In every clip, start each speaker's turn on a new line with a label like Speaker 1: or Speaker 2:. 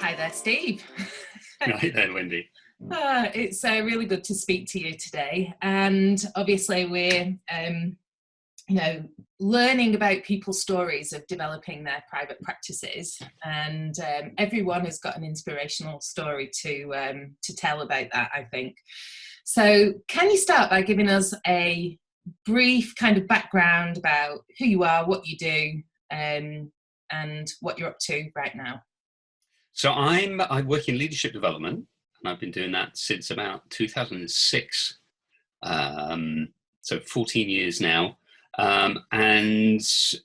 Speaker 1: Hi there, Steve.
Speaker 2: Hi there, Wendy.
Speaker 1: It's really good to speak to you today. And obviously we're, learning about people's stories of developing their private practices. And everyone has got an inspirational story to tell about that, I think. So can you start by giving us a brief kind of background about who you are, what you do, and what you're up to right now?
Speaker 2: So I work in leadership development, and I've been doing that since about 2006. So 14 years now. And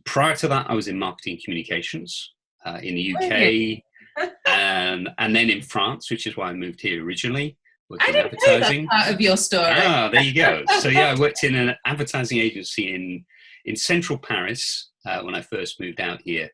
Speaker 2: prior to that, I was in marketing communications in the UK, and then in France, which is why I moved here originally.
Speaker 1: I didn't know that part of your story.
Speaker 2: Ah, there you go. So yeah, I worked in an advertising agency in central Paris when I first moved out here.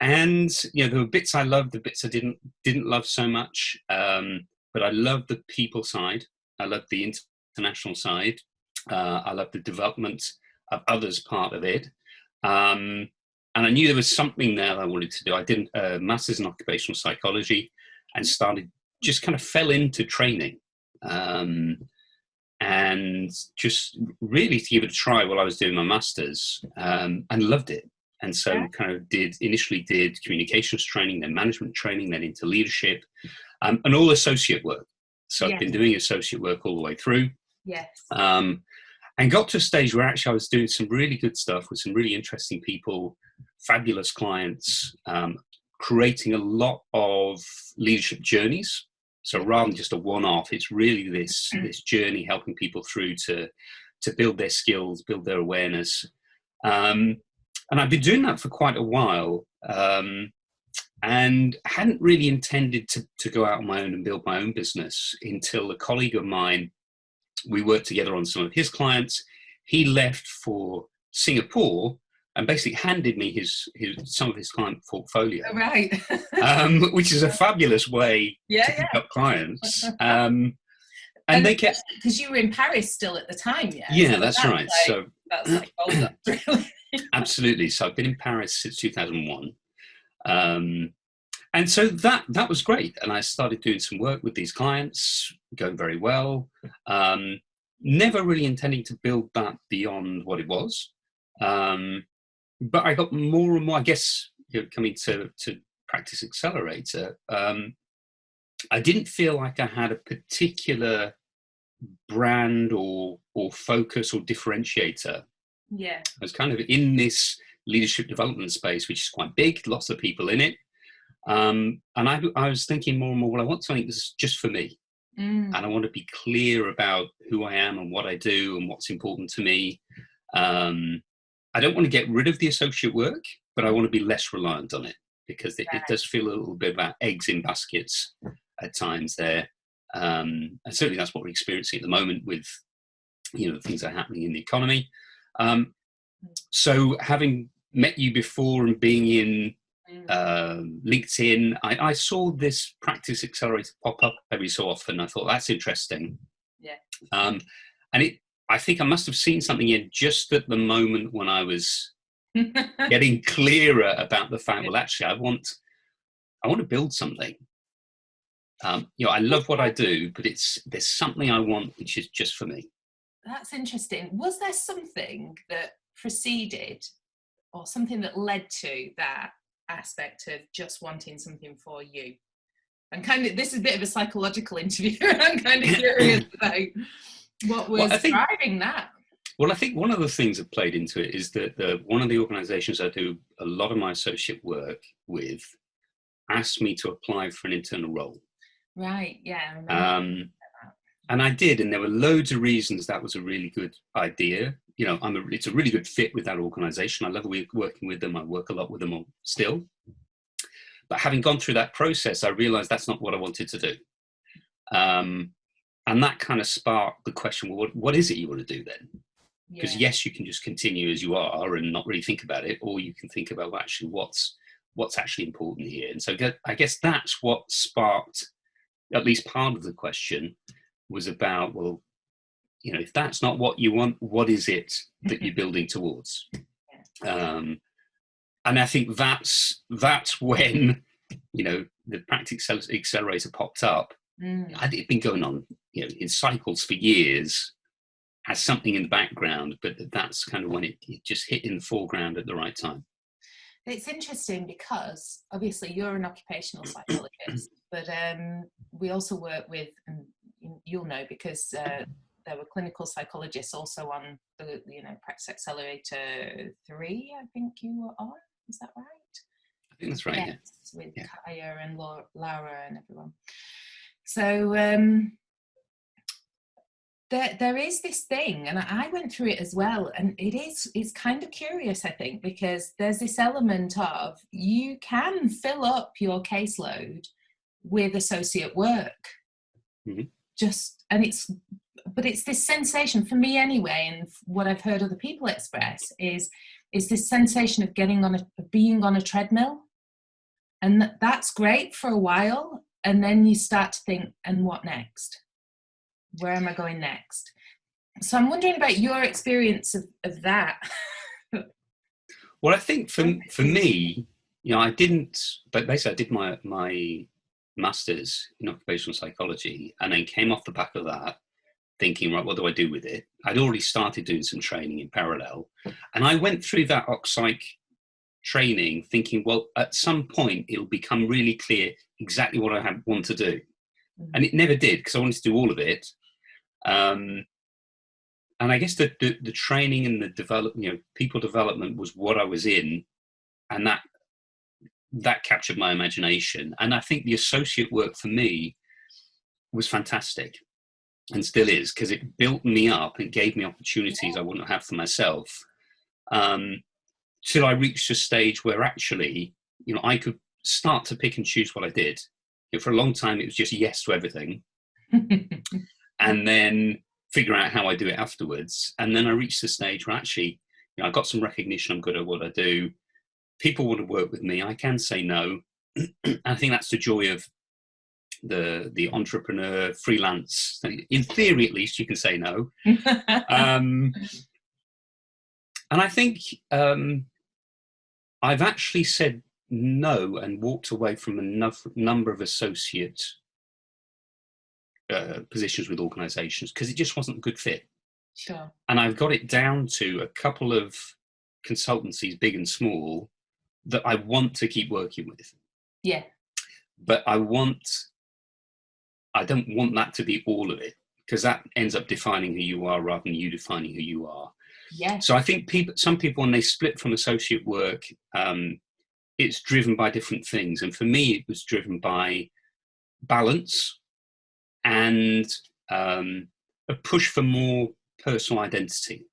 Speaker 2: And there were bits I loved, the bits I didn't love so much. But I loved the people side. I loved the international side. I loved the development of others part of it. And I knew there was something there that I wanted to do. I did a master's in occupational psychology and just kind of fell into training. And just really to give it a try while I was doing my master's, and loved it. And so kind of initially did communications training, then management training, then into leadership, and all associate work. So I've been doing associate work all the way through.
Speaker 1: Yes.
Speaker 2: And got to a stage where actually I was doing some really good stuff with some really interesting people, fabulous clients, creating a lot of leadership journeys. So rather than just a one-off, it's really this journey helping people through to build their skills, build their awareness. And I've been doing that for quite a while, and hadn't really intended to go out on my own and build my own business until a colleague of mine, we worked together on some of his clients. He left for Singapore and basically handed me some of his client portfolio.
Speaker 1: Oh, right.
Speaker 2: Which is a fabulous way to pick up clients. And they kept...
Speaker 1: Because you were in Paris still at the time, yeah?
Speaker 2: Yeah, so that's right.
Speaker 1: That's like hold up, really.
Speaker 2: Absolutely. So I've been in Paris since 2001. And so that was great. And I started doing some work with these clients, going very well. Never really intending to build that beyond what it was. But I got more and more, I guess, coming to Practice Accelerator, I didn't feel like I had a particular brand or focus or differentiator.
Speaker 1: Yeah.
Speaker 2: I was kind of in this leadership development space, which is quite big, lots of people in it. And I was thinking more and more, well, I want something that's just for me. And I want to be clear about who I am and what I do and what's important to me. I don't want to get rid of the associate work, but I want to be less reliant on it because it does feel a little bit about eggs in baskets at times there. And certainly that's what we're experiencing at the moment with, the things that are happening in the economy. So having met you before and being in LinkedIn, I saw this Practice Accelerator pop up every so often. I thought that's interesting.
Speaker 1: Yeah.
Speaker 2: And I think I must have seen something in just at the moment when I was getting clearer about the fact, well, actually, I want to build something. I love what I do, but there's something I want which is just for me.
Speaker 1: That's interesting. Was there something that preceded or something that led to that aspect of just wanting something for you? And kind of, this is a bit of a psychological interview. I'm kind of curious about what was driving that.
Speaker 2: Well, I think one of the things that played into it is that one of the organizations I do a lot of my associate work with asked me to apply for an internal role.
Speaker 1: Right, yeah.
Speaker 2: And I did, and there were loads of reasons that was a really good idea. It's a really good fit with that organization. I love working with them. I work a lot with them still. But having gone through that process, I realized that's not what I wanted to do. And that kind of sparked the question, well, what is it you want to do then? Because yes, you can just continue as you are and not really think about it, or you can think about, well, actually, what's actually important here. And so I guess that's what sparked at least part of the question was about, well, if that's not what you want, what is it that you're building towards? And I think that's when the Practice Accelerator popped up, it'd been going on, in cycles for years, as something in the background, but that's kind of when it just hit in the foreground at the right time.
Speaker 1: It's interesting because obviously you're an occupational psychologist, but we also work with, and you'll know because there were clinical psychologists also on the Practice Accelerator 3, I think you were on. Is that right?
Speaker 2: I think that's right.
Speaker 1: Yes, with Kaya and Laura and everyone. So there is this thing, and I went through it as well, and it's kind of curious, I think, because there's this element of you can fill up your caseload with associate work.
Speaker 2: Mm-hmm.
Speaker 1: But it's this sensation for me anyway, and what I've heard other people express is this sensation of being on a treadmill, and that's great for a while, and then you start to think, and what next? Where am I going next? So I'm wondering about your experience of that.
Speaker 2: Well, I think for me, I didn't, but basically I did my master's in occupational psychology, and then came off the back of that thinking, right, what do I do with it? I'd already started doing some training in parallel, and I went through that OcPsych training thinking, well, at some point it'll become really clear exactly what I want to do. And it never did, because I wanted to do all of it. And I guess the training and the people development was what I was in, and that captured my imagination. And I think the associate work for me was fantastic, and still is, because it built me up and gave me opportunities I wouldn't have for myself, till I reached a stage where actually, I could start to pick and choose what I did. For a long time, it was just yes to everything. And then figure out how I do it afterwards. And then I reached the stage where actually, I got some recognition. I'm good at what I do. People want to work with me. I can say no. And I think that's the joy of the entrepreneur, freelance. In theory, at least, you can say no. And I think I've actually said no and walked away from a number of associate positions with organizations because it just wasn't a good fit.
Speaker 1: Sure.
Speaker 2: And I've got it down to a couple of consultancies, big and small, that I want to keep working with.
Speaker 1: Yeah.
Speaker 2: But I don't want that to be all of it, because that ends up defining who you are rather than you defining who you are.
Speaker 1: Yeah.
Speaker 2: So I think some people, when they split from associate work, it's driven by different things. And for me, it was driven by balance and a push for more personal identity.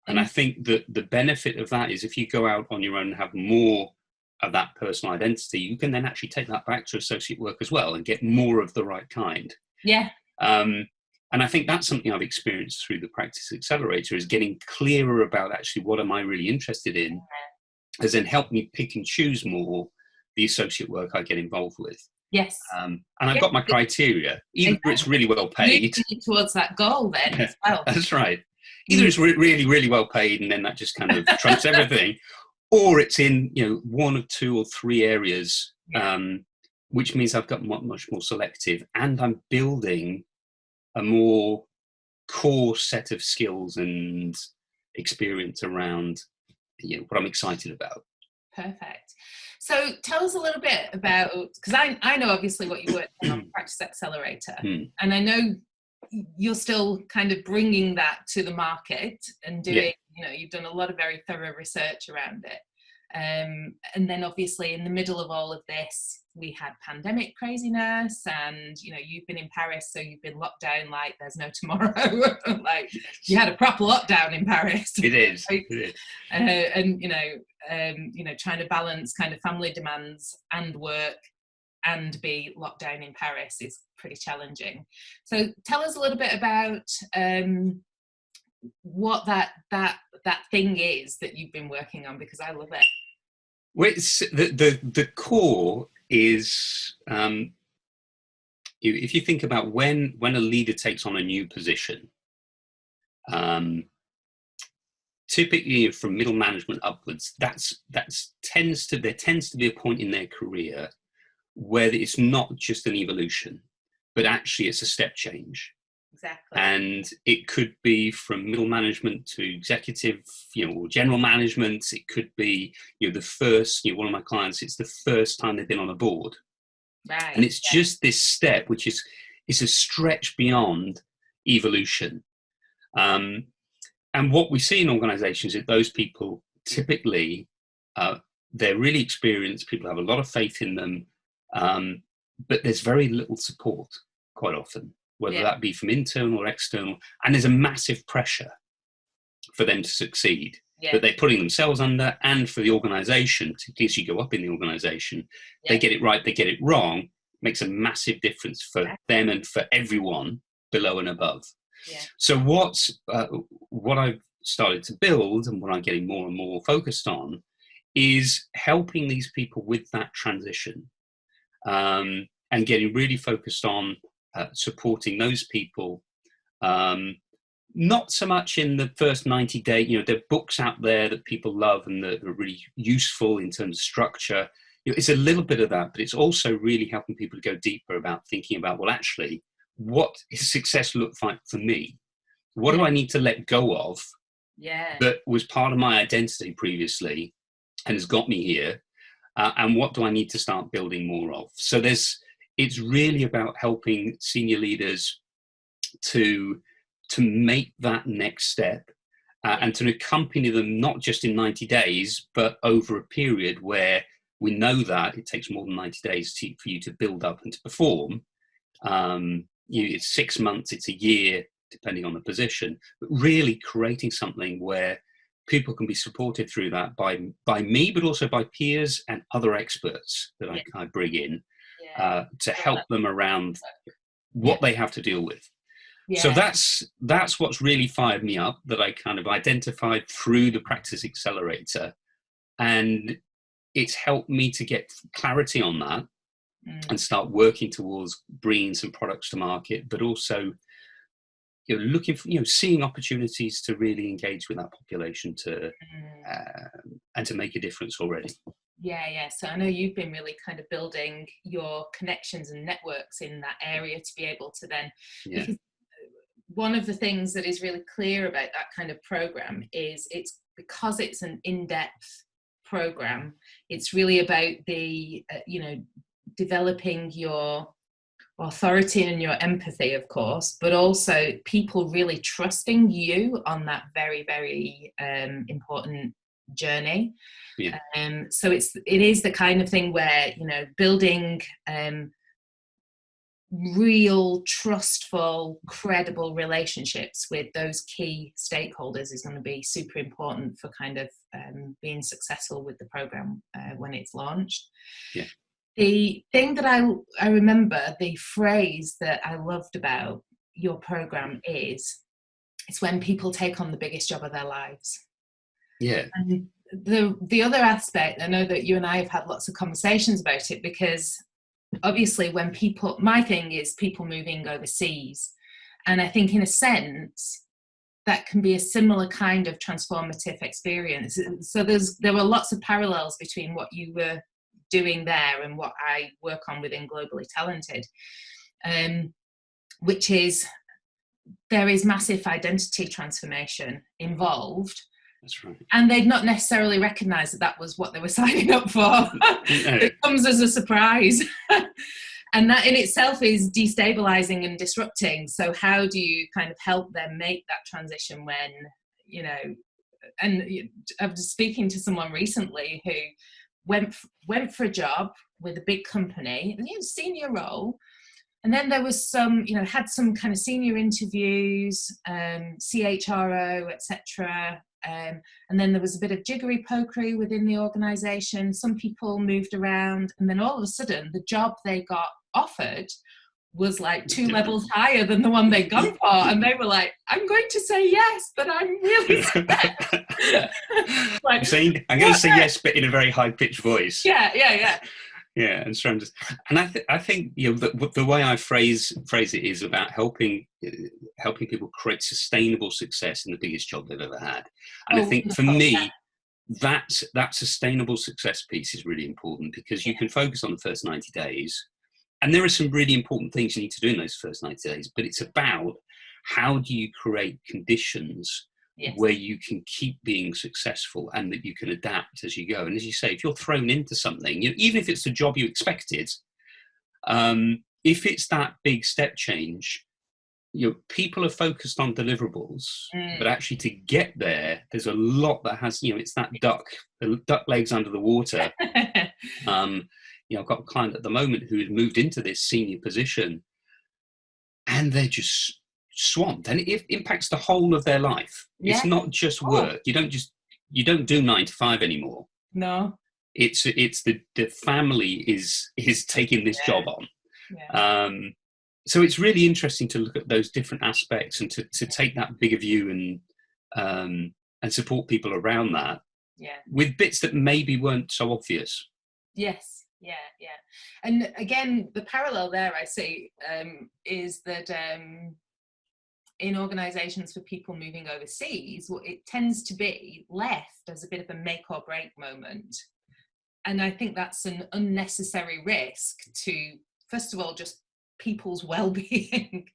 Speaker 2: And I think that the benefit of that is if you go out on your own and have more of that personal identity, you can then actually take that back to associate work as well and get more of the right kind.
Speaker 1: Yeah.
Speaker 2: And I think that's something I've experienced through the Practice Accelerator, is getting clearer about actually what am I really interested in, has then helped me pick and choose more the associate work I get involved with.
Speaker 1: Yes.
Speaker 2: And I've got my criteria. Either it's really well paid.
Speaker 1: Towards that goal then as well.
Speaker 2: That's right. Either it's really, really well paid, and then that just kind of trumps everything, or it's in one or two or three areas, which means I've got much more selective, and I'm building a more core set of skills and experience around what I'm excited about.
Speaker 1: Perfect. So tell us a little bit about, because I know obviously what you worked on Practice Accelerator, and I know you're still kind of bringing that to the market and doing, you've done a lot of very thorough research around it. And then obviously in the middle of all of this, we had pandemic craziness, and you've been in Paris, so you've been locked down like there's no tomorrow. Like you had a proper lockdown in Paris.
Speaker 2: It is.
Speaker 1: Like,
Speaker 2: it is.
Speaker 1: And trying to balance kind of family demands and work and be locked down in Paris is pretty challenging. So tell us a little bit about what that thing is that you've been working on, because I love it.
Speaker 2: Well, it's the core is if you think about when a leader takes on a new position, typically from middle management upwards, there tends to be a point in their career where it's not just an evolution, but actually it's a step change.
Speaker 1: Exactly.
Speaker 2: And it could be from middle management to executive, or general management. It could be, the first, one of my clients, it's the first time they've been on a board.
Speaker 1: Right.
Speaker 2: And it's just this step, which is a stretch beyond evolution. And what we see in organizations is those people typically, they're really experienced, people have a lot of faith in them, but there's very little support quite often, whether that be from internal or external, and there's a massive pressure for them to succeed that they're putting themselves under, and for the organization, particularly as you go up in the organization, they get it right, they get it wrong, makes a massive difference for them and for everyone below and above. So what I've started to build, and what I'm getting more and more focused on, is helping these people with that transition, and getting really focused on supporting those people, not so much in the first 90 days. There are books out there that people love and that are really useful in terms of structure. It's a little bit of that, but it's also really helping people to go deeper about thinking about, well, actually, what does success look like for me? What do I need to let go of that was part of my identity previously and has got me here? And what do I need to start building more of? So it's really about helping senior leaders to make that next step, and to accompany them not just in 90 days, but over a period where we know that it takes more than 90 days for you to build up and to perform. It's 6 months, it's a year, depending on the position, but really creating something where people can be supported through that by me, but also by peers and other experts that I bring in to help them around what they have to deal with. So that's what's really fired me up, that I kind of identified through the Practice Accelerator, and it's helped me to get clarity on that and start working towards bringing some products to market, but also looking for, seeing opportunities to really engage with that population and to make a difference already.
Speaker 1: So I know you've been really kind of building your connections and networks in that area to be able to then, because one of the things that is really clear about that kind of program is because it's an in-depth program, it's really about the developing your authority and your empathy, of course, but also people really trusting you on that very, very important journey. So it is the kind of thing where building real trustful, credible relationships with those key stakeholders is going to be super important for kind of being successful with the program when it's launched. The thing that I remember, the phrase that I loved about your program is, it's when people take on the biggest job of their lives. And the other aspect, I know that you and I have had lots of conversations about it, because obviously when my thing is people moving overseas, and I think in a sense that can be a similar kind of transformative experience. So there were lots of parallels between what you were doing there and what I work on within Globally Talented, which is there is massive identity transformation involved.
Speaker 2: That's right.
Speaker 1: And they'd not necessarily recognise that was what they were signing up for. It comes as a surprise. And that in itself is destabilising and disrupting. So how do you kind of help them make that transition when, and I was speaking to someone recently who went for a job with a big company, senior role. And then there was some, had some kind of senior interviews, CHRO, etc. And then there was a bit of jiggery-pokery within the organisation. Some people moved around, and then all of a sudden, the job they got offered was like 2 levels higher than the one they'd gone for. And they were like, I'm going to say yes, but I'm really scared.
Speaker 2: I'm going to say yes, but in a very high-pitched voice.
Speaker 1: Yeah,
Speaker 2: and so I think the way I phrase it is about helping people create sustainable success in the biggest job they've ever had. And I think for me, that sustainable success piece is really important, because you can focus on the first 90 days, and there are some really important things you need to do in those first 90 days, but it's about how do you create conditions where you can keep being successful and that you can adapt as you go. And as you say, if you're thrown into something, even if it's the job you expected, if it's that big step change, people are focused on deliverables, but actually to get there, there's a lot that has, it's that the duck legs under the water. I've got a client at the moment who has moved into this senior position, and they're just swamped, and it impacts the whole of their life. It's not just work. You don't do 9 to 5 anymore.
Speaker 1: No,
Speaker 2: it's the family is taking this job on. So it's really interesting to look at those different aspects and to take that bigger view and support people around that with bits that maybe weren't so obvious.
Speaker 1: Yes. Yeah. And again, the parallel there I see is that in organisations for people moving overseas, it tends to be left as a bit of a make or break moment. And I think that's an unnecessary risk to, first of all, just people's well-being,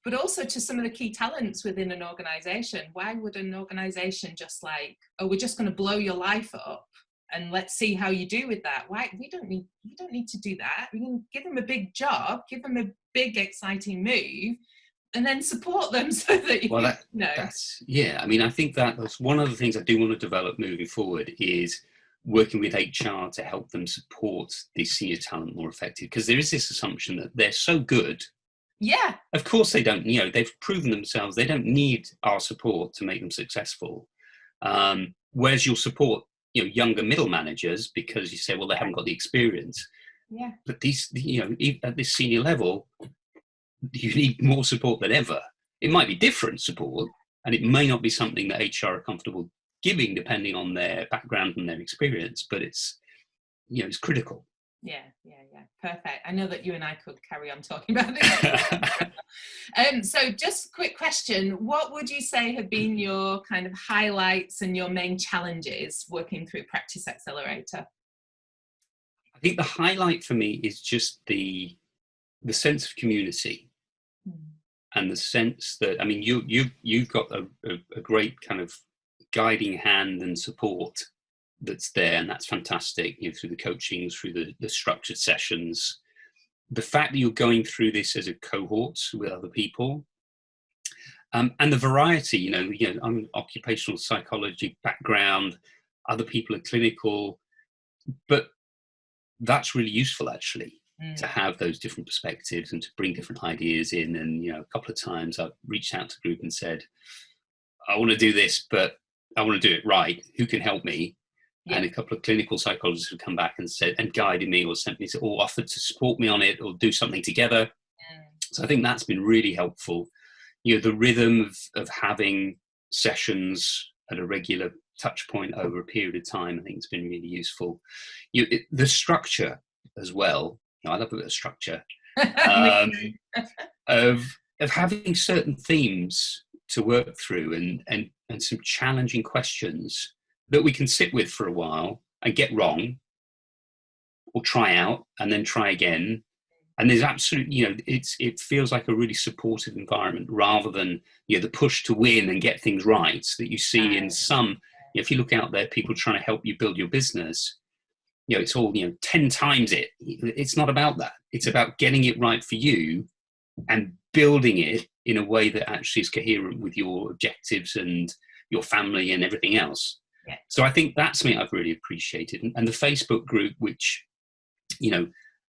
Speaker 1: but also to some of the key talents within an organisation. Why would an organisation just we're just going to blow your life up and let's see how you do with that? Why? We don't need to do that. We can give them a big job, give them a big exciting move, and then support them so that I think that's one of the things I do want to develop moving forward, is working with HR to help them support the senior talent more effective, because there is this assumption that they're so good. Yeah.
Speaker 2: Of course they don't, they've proven themselves. They don't need our support to make them successful. Whereas you'll support, younger middle managers because you say, well, they haven't got the experience.
Speaker 1: Yeah.
Speaker 2: But these, at this senior level, you need more support than ever. It might be different support, and it may not be something that HR are comfortable giving depending on their background and their experience, but it's critical.
Speaker 1: Yeah, perfect. I know that you and I could carry on talking about it. So just a quick question, what would you say have been your kind of highlights and your main challenges working through Practice Accelerator?
Speaker 2: I think the highlight for me is just the sense of community, and the sense that, you've got a great kind of guiding hand and support that's there, and that's fantastic, through the coaching, through the structured sessions, the fact that you're going through this as a cohort with other people, and the variety. I'm an occupational psychology background, other people are clinical, but that's really useful actually, to have those different perspectives and to bring different ideas in. And a couple of times I've reached out to the group and said, I want to do this, but I want to do it right. Who can help me? And a couple of clinical psychologists have come back and said, and guided me, or sent me, or offered to support me on it, or do something together. So I think that's been really helpful. The rhythm of having sessions at a regular touch point over a period of time, I think it's been really useful. The structure as well. I love a bit of structure. Of having certain themes to work through, and some challenging questions that we can sit with for a while and get wrong, or try out and then try again. And there's absolutely, it feels like a really supportive environment, rather than, the push to win and get things right that you see in some, if you look out there, people trying to help you build your business, it's all, 10 times it. It's not about that. It's about getting it right for you and building it in a way that actually is coherent with your objectives and your family and everything else. So I think that's something I've really appreciated. And the Facebook group, which,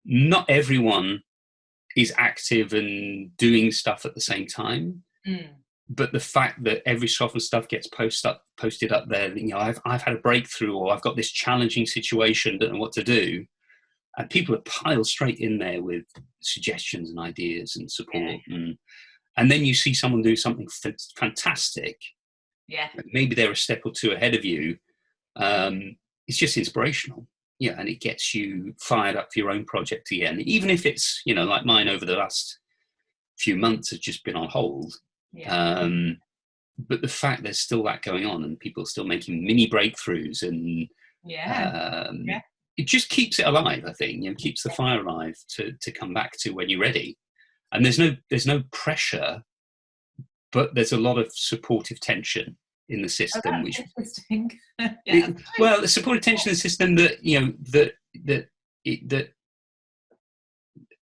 Speaker 2: not everyone is active and doing stuff at the same time, but the fact that every so often stuff gets posted up there, I've had a breakthrough, or I've got this challenging situation, don't know what to do. And people are piled straight in there with suggestions and ideas and support. And then you see someone do something fantastic. Maybe they're a step or two ahead of you. It's just inspirational. And it gets you fired up for your own project again. Even if it's, like mine over the last few months has just been on hold. but the fact there's still that going on and people still making mini breakthroughs, and it just keeps it alive, I think. Keeps the fire alive to come back to when you're ready. And there's no pressure, but there's a lot of supportive tension in the system.
Speaker 1: Which interesting.
Speaker 2: Well, the supportive tension in the system that that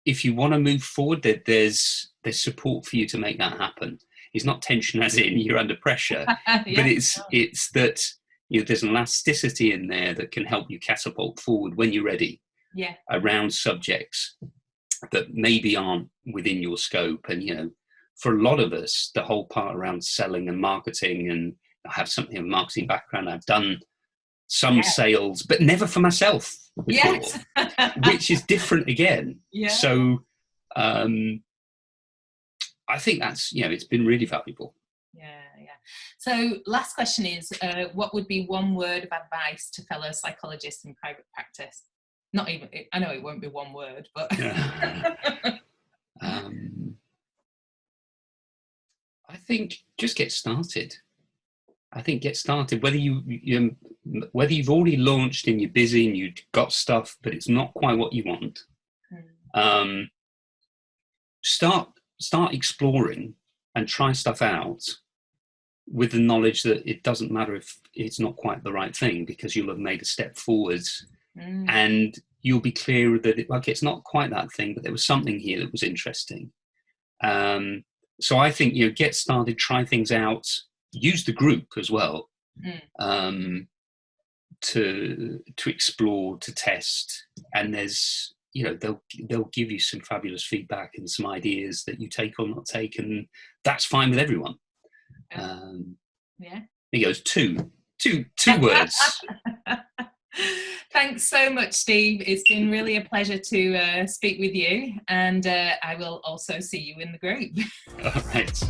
Speaker 2: if you want to move forward, that there's support for you to make that happen. It's not tension as in you're under pressure, but it's that there's an elasticity in there that can help you catapult forward when you're ready. Around subjects that maybe aren't within your scope. And for a lot of us, the whole part around selling and marketing, and I have something of a marketing background. I've done some sales, but never for myself before, which is different again. So I think that's, it's been really valuable.
Speaker 1: So last question is, what would be one word of advice to fellow psychologists in private practice? Not even, I know it won't be one word, but.
Speaker 2: I think just get started. Whether whether you've already launched and you're busy and you've got stuff, but it's not quite what you want. Start exploring and try stuff out with the knowledge that it doesn't matter if it's not quite the right thing, because you'll have made a step forwards and you'll be clear that it's not quite that thing, but there was something here that was interesting. So I think, get started, try things out, use the group as well, to explore, to test, and there's, they'll give you some fabulous feedback and some ideas that you take or not take, and that's fine with everyone. It goes two words.
Speaker 1: Thanks so much, Steve. It's been really a pleasure to speak with you, and I will also see you in the group.
Speaker 2: All right.